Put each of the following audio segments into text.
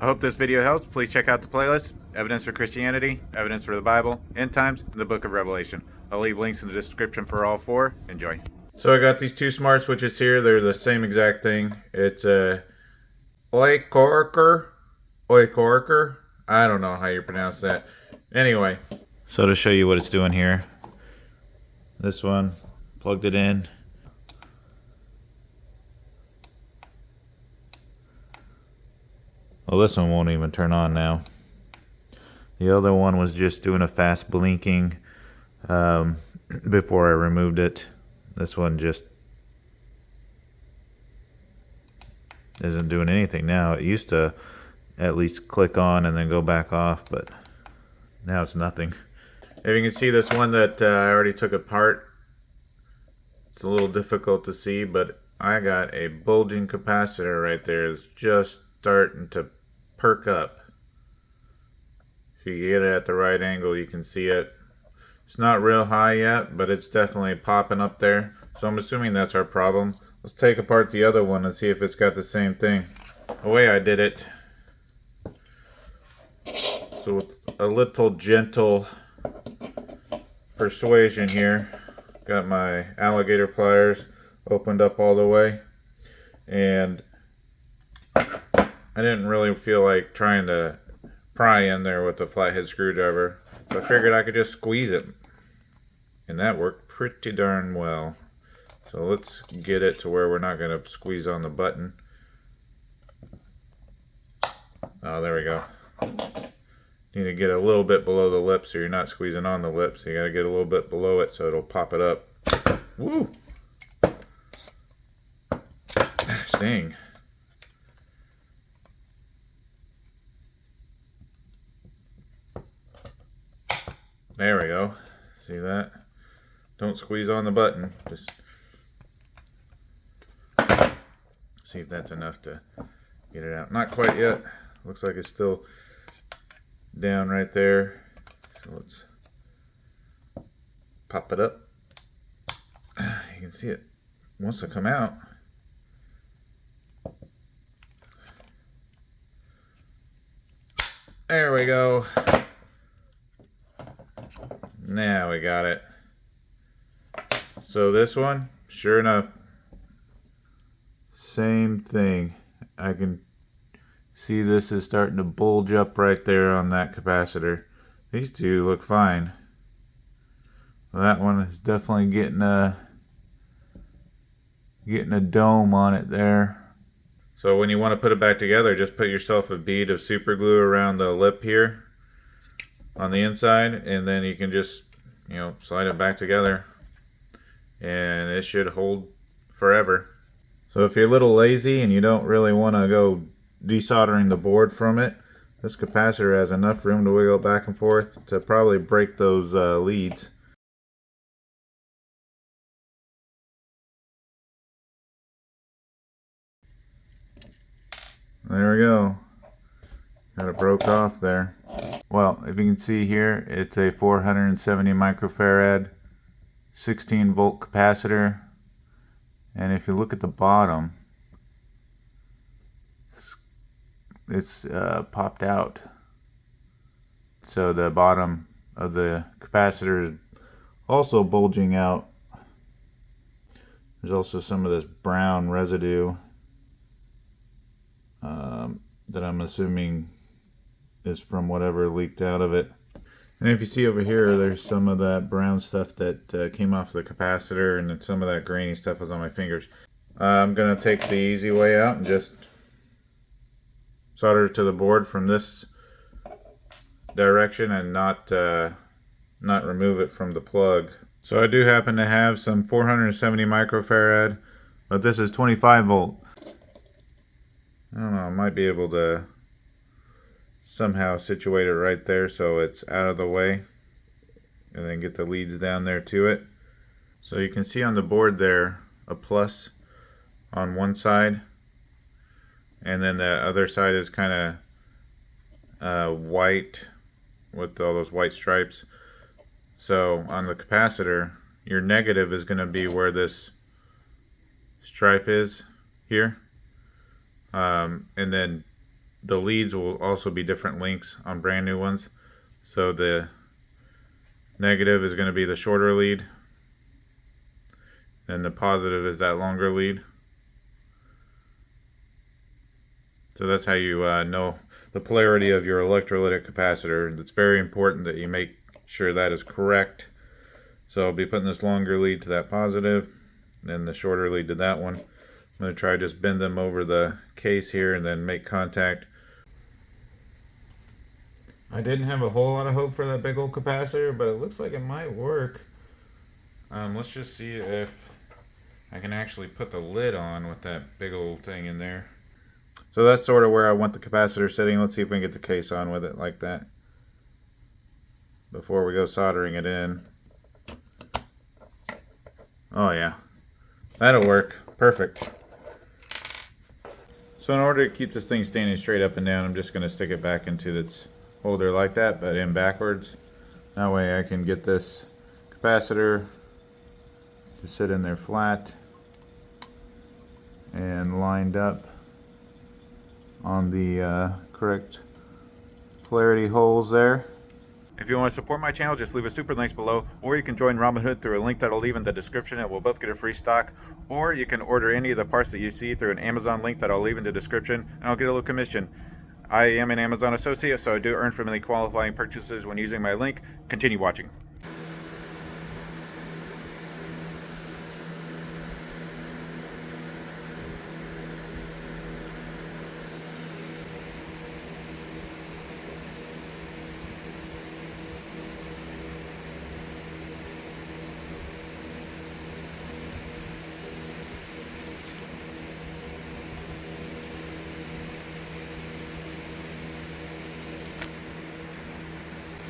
I hope this video helps. Please check out the playlist: Evidence for Christianity, Evidence for the Bible, End Times, and the Book of Revelation. I'll leave links in the description for all four. Enjoy. So I got these two smart switches here. They're the same exact thing. It's a Aoycocr. I don't know how you pronounce that. Anyway, so to show you what it's doing here, this one, plugged it in. Well, this one won't even turn on now. The other one was just doing a fast blinking before I removed it. This one just isn't doing anything now. It used to at least click on and then go back off, but now it's nothing. If you can see this one that I already took apart, it's a little difficult to see, but I got a bulging capacitor right there. It's just starting to perk up. If you get it at the right angle, you can see it. It's not real high yet, but it's definitely popping up there. So I'm assuming that's our problem. Let's take apart the other one and see if it's got the same thing. The way I did it, so with a little gentle persuasion here, got my alligator pliers opened up all the way, and I didn't really feel like trying to pry in there with the flathead screwdriver, so I figured I could just squeeze it, and that worked pretty darn well. So let's get it to where we're not going to squeeze on the button. Oh, there we go. Need to get a little bit below the lip so you're not squeezing on the lip. So you got to get a little bit below it so it'll pop it up. Woo! Dang. There we go. See that? Don't squeeze on the button. Just see if that's enough to get it out. Not quite yet. Looks like it's still down right there. So let's pop it up. You can see it wants to come out. There we go. Now we got it. So this one, sure enough, same thing. I can see this is starting to bulge up right there on that capacitor. These two look fine. Well, that one is definitely getting a dome on it there. So when you want to put it back together, just put yourself a bead of super glue around the lip here on the inside, and then you can just, slide it back together, and it should hold forever. So if you're a little lazy and you don't really want to go desoldering the board from it, this capacitor has enough room to wiggle back and forth to probably break those leads. There we go. Got it broke off there. Well, if you can see here, it's a 470 microfarad 16 volt capacitor, and if you look at the bottom, it's popped out. So the bottom of the capacitor is also bulging out. There's also some of this brown residue that I'm assuming is from whatever leaked out of it. And if you see over here, there's some of that brown stuff that came off the capacitor, and then some of that grainy stuff was on my fingers. I'm going to take the easy way out and just solder to the board from this direction and not remove it from the plug. So I do happen to have some 470 microfarad, but this is 25 volt. I don't know, I might be able to somehow situate it right there so it's out of the way, and then get the leads down there to it. So you can see on the board there a plus on one side, and then the other side is kind of white with all those white stripes. So on the capacitor, your negative is going to be where this stripe is here, and then the leads will also be different lengths on brand new ones. So the negative is going to be the shorter lead, and the positive is that longer lead. So that's how you know the polarity of your electrolytic capacitor. It's very important that you make sure that is correct. So I'll be putting this longer lead to that positive, and the shorter lead to that one. I'm going to try to just bend them over the case here and then make contact. I didn't have a whole lot of hope for that big old capacitor, but it looks like it might work. Let's just see if I can actually put the lid on with that big old thing in there. So that's sort of where I want the capacitor sitting. Let's see if we can get the case on with it like that before we go soldering it in. Oh yeah, that'll work. Perfect. So in order to keep this thing standing straight up and down, I'm just going to stick it back into its holder like that, but in backwards. That way I can get this capacitor to sit in there flat and lined up on the correct polarity holes there. If you want to support my channel, just leave a super links below, or you can join Robinhood through a link that I'll leave in the description and we'll both get a free stock, or you can order any of the parts that you see through an Amazon link that I'll leave in the description and I'll get a little commission. I am an Amazon associate, so I do earn from any qualifying purchases when using my link. Continue watching.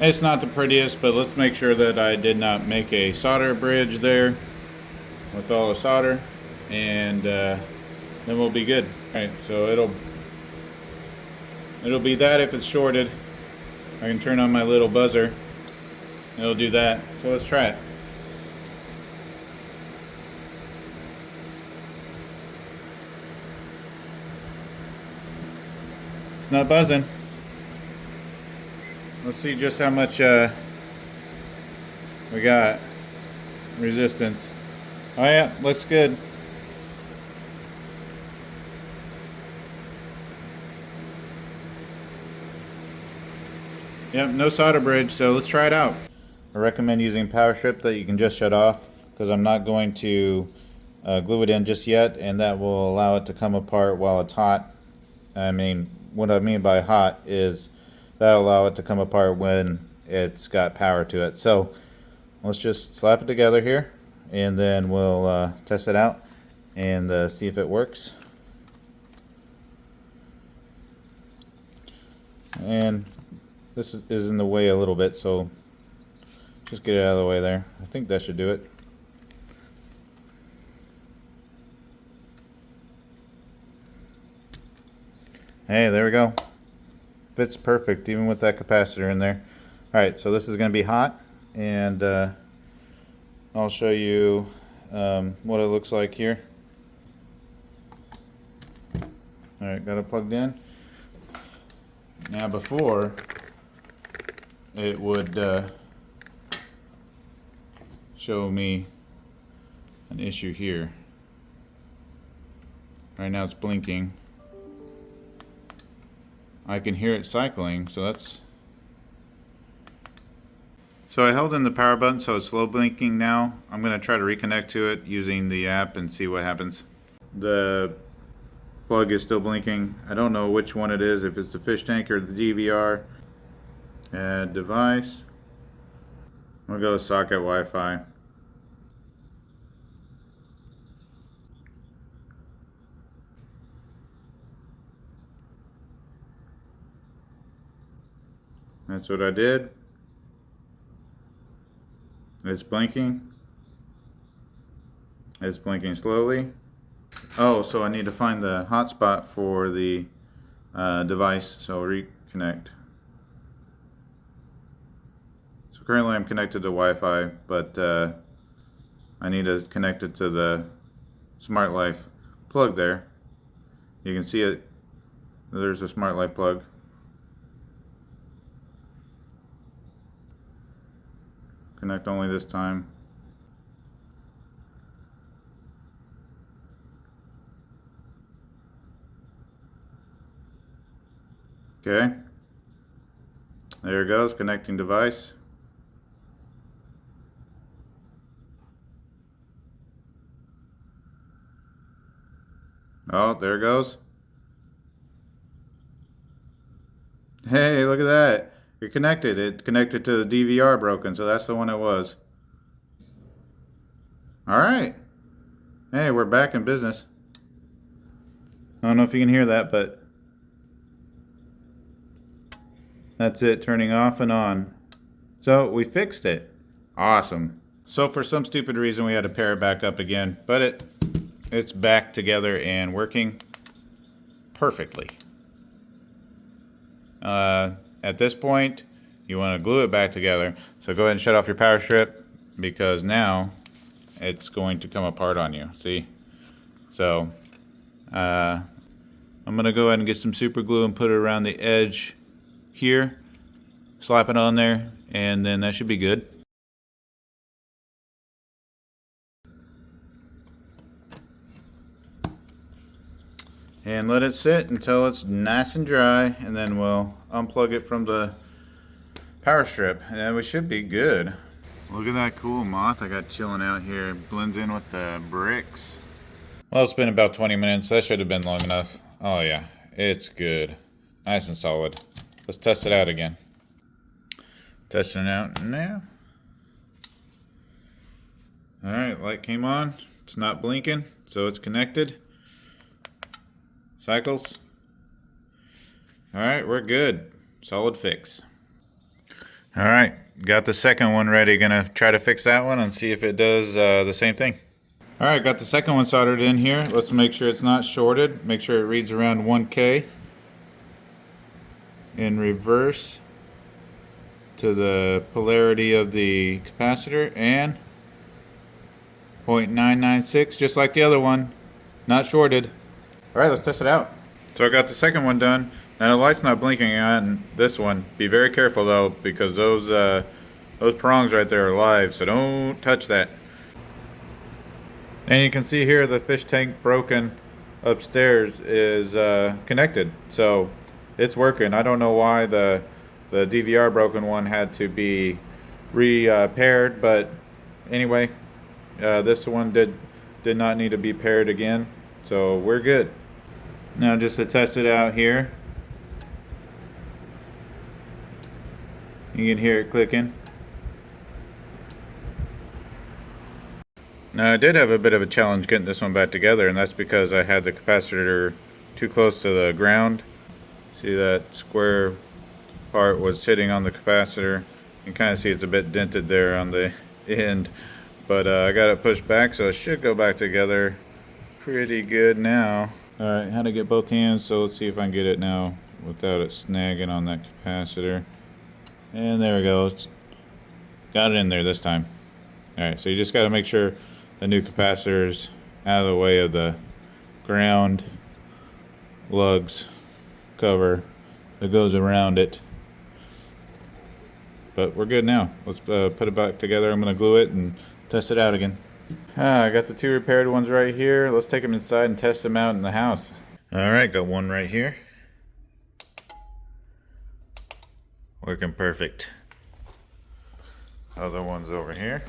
It's not the prettiest, but let's make sure that I did not make a solder bridge there with all the solder, and then we'll be good. All right, so it'll be that if it's shorted. I can turn on my little buzzer. It'll do that. So let's try it. It's not buzzing. Let's see just how much we got resistance. Oh yeah, looks good. Yep, no solder bridge, so let's try it out. I recommend using power strip that you can just shut off, because I'm not going to glue it in just yet, and that will allow it to come apart while it's hot. I mean, what I mean by hot is that'll allow it to come apart when it's got power to it. So let's just slap it together here, and then we'll test it out and see if it works. And this is in the way a little bit, so just get it out of the way there. I think that should do it. Hey, there we go. Fits perfect even with that capacitor in there. Alright, so this is going to be hot, and I'll show you what it looks like here. Alright, got it plugged in. Now before, it would show me an issue here. Right now it's blinking. I can hear it cycling, so that's... So I held in the power button, so it's slow blinking now. I'm going to try to reconnect to it using the app and see what happens. The plug is still blinking. I don't know which one it is, if it's the fish tank or the DVR. Add device. We'll go to socket Wi-Fi. That's what I did. It's blinking. It's blinking slowly. Oh, so I need to find the hotspot for the device, so reconnect. So currently I'm connected to Wi-Fi, but I need to connect it to the Smart Life plug there. You can see it There's a smart light plug. Connect only this time. Okay. There it goes, connecting device. Oh, there it goes. Hey, look at that. You're connected. It connected to the DVR broken, so that's the one it was. Alright. Hey, we're back in business. I don't know if you can hear that, but that's it, turning off and on. So we fixed it. Awesome. So for some stupid reason we had to pair it back up again, but it's back together and working perfectly. At this point, you want to glue it back together. So go ahead and shut off your power strip, because now it's going to come apart on you. See? So I'm going to go ahead and get some super glue and put it around the edge here. Slap it on there, and then that should be good. And let it sit until it's nice and dry, and then we'll unplug it from the power strip, and we should be good. Look at that cool moth I got chilling out here. It blends in with the bricks. Well, it's been about 20 minutes. That should have been long enough. Oh yeah, it's good. Nice and solid. Let's test it out again. Testing it out now. Alright, light came on. It's not blinking, so it's connected. Cycles. Alright, we're good. Solid fix. Alright, got the second one ready. Gonna try to fix that one and see if it does the same thing. Alright, got the second one soldered in here. Let's make sure it's not shorted. Make sure it reads around 1K. In reverse to the polarity of the capacitor, and 0.996, just like the other one. Not shorted. Alright, let's test it out. So I got the second one done. Now the light's not blinking on this one. Be very careful though, because those prongs right there are live, so don't touch that. And you can see here the fish tank broken upstairs is connected, so it's working. I don't know why the DVR broken one had to be repaired, but anyway, this one did not need to be paired again, so we're good. Now just to test it out here, you can hear it clicking. Now I did have a bit of a challenge getting this one back together, and that's because I had the capacitor too close to the ground. See, that square part was sitting on the capacitor. You can kind of see it's a bit dented there on the end, but I got it pushed back, so it should go back together pretty good now. Alright, how to get both hands, so let's see if I can get it now without it snagging on that capacitor. And there we go. Got it in there this time. Alright, so you just got to make sure the new capacitor's out of the way of the ground lugs cover that goes around it. But we're good now. Let's put it back together. I'm going to glue it and test it out again. I got the two repaired ones right here. Let's take them inside and test them out in the house. Alright, got one right here. Working perfect. Other one's over here.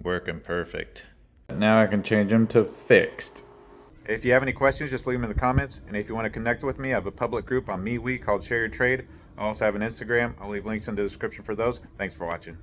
Working perfect. Now I can change them to fixed. If you have any questions, just leave them in the comments. And if you want to connect with me, I have a public group on MeWe called Share Your Trade. I also have an Instagram. I'll leave links in the description for those. Thanks for watching.